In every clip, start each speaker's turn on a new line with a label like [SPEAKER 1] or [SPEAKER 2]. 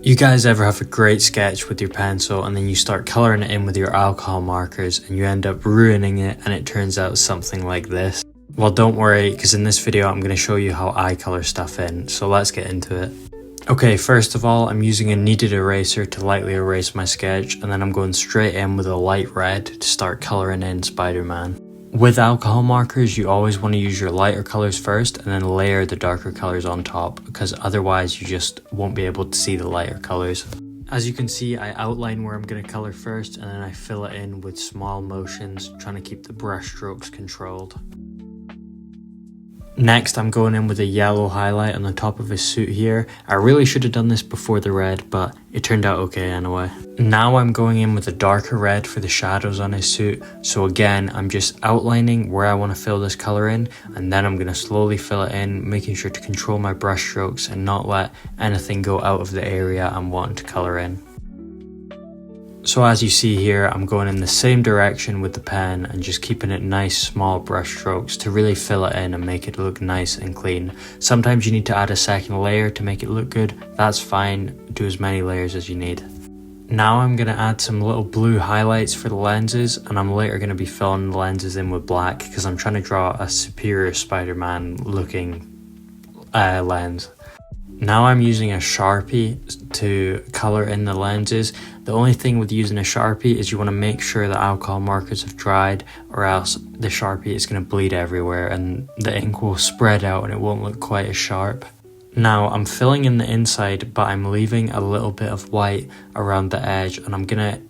[SPEAKER 1] You guys ever have a great sketch with your pencil and then you start colouring it in with your alcohol markers and you end up ruining it and it turns out something like this? Well, don't worry, because in this video I'm going to show you how I colour stuff in, so let's get into it. Okay, first of all, I'm using a kneaded eraser to lightly erase my sketch, and then I'm going straight in with a light red to start colouring in Spider-Man. With alcohol markers, you always want to use your lighter colours first and then layer the darker colours on top, because otherwise you just won't be able to see the lighter colours. As you can see, I outline where I'm going to colour first and then I fill it in with small motions, trying to keep the brush strokes controlled. Next, I'm going in with a yellow highlight on the top of his suit here. I really should have done this before the red, but it turned out okay anyway. Now I'm going in with a darker red for the shadows on his suit. So again, I'm just outlining where I want to fill this colour in, and then I'm going to slowly fill it in, making sure to control my brush strokes and not let anything go out of the area I'm wanting to colour in. So as you see here, I'm going in the same direction with the pen and just keeping it nice small brush strokes to really fill it in and make it look nice and clean. Sometimes you need to add a second layer to make it look good. That's fine, do as many layers as you need. Now I'm going to add some little blue highlights for the lenses, and I'm later going to be filling the lenses in with black because I'm trying to draw a superior Spider-Man looking lens. Now I'm using a Sharpie to colour in the lenses. The only thing with using a Sharpie is you want to make sure the alcohol markers have dried, or else the Sharpie is going to bleed everywhere and the ink will spread out and it won't look quite as sharp. Now I'm filling in the inside, but I'm leaving a little bit of white around the edge, and I'm going to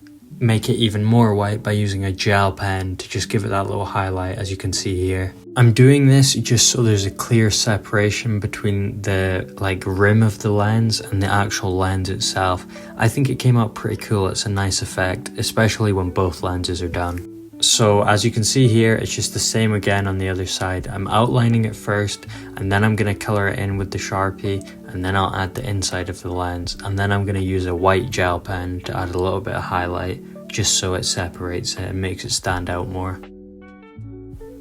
[SPEAKER 1] make it even more white by using a gel pen to just give it that little highlight, as you can see here. I'm doing this just so there's a clear separation between the rim of the lens and the actual lens itself. I think it came out pretty cool. It's a nice effect, especially when both lenses are done. So as you can see here, it's just the same again on the other side. I'm outlining it first, and then I'm going to colour it in with the Sharpie, and then I'll add the inside of the lens, and then I'm going to use a white gel pen to add a little bit of highlight, just so it separates it and makes it stand out more.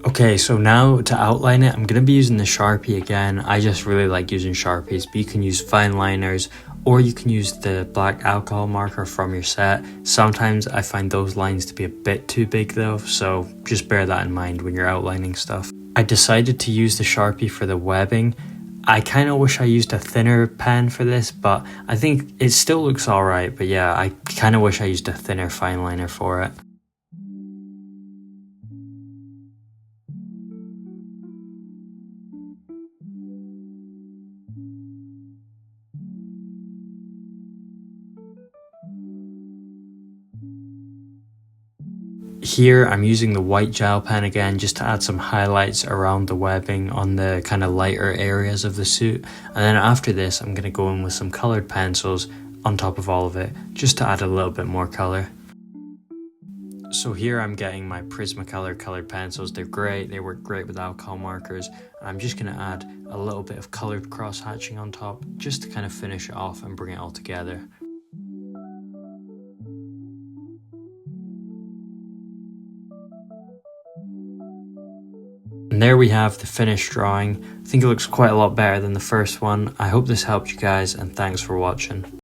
[SPEAKER 1] Okay, so now to outline it, I'm going to be using the Sharpie again. I just really like using Sharpies, but you can use fine liners, or you can use the black alcohol marker from your set. Sometimes I find those lines to be a bit too big though, so just bear that in mind when you're outlining stuff. I decided to use the Sharpie for the webbing. I kind of wish I used a thinner pen for this, but I think it still looks alright. But yeah, I kind of wish I used a thinner fine liner for it. Here I'm using the white gel pen again just to add some highlights around the webbing on the kind of lighter areas of the suit, and then after this I'm going to go in with some coloured pencils on top of all of it just to add a little bit more colour. So here I'm getting my Prismacolor coloured pencils. They're great, they work great with alcohol markers, and I'm just going to add a little bit of coloured cross hatching on top just to kind of finish it off and bring it all together. And there we have the finished drawing. I think it looks quite a lot better than the first one. I hope this helped you guys, and thanks for watching.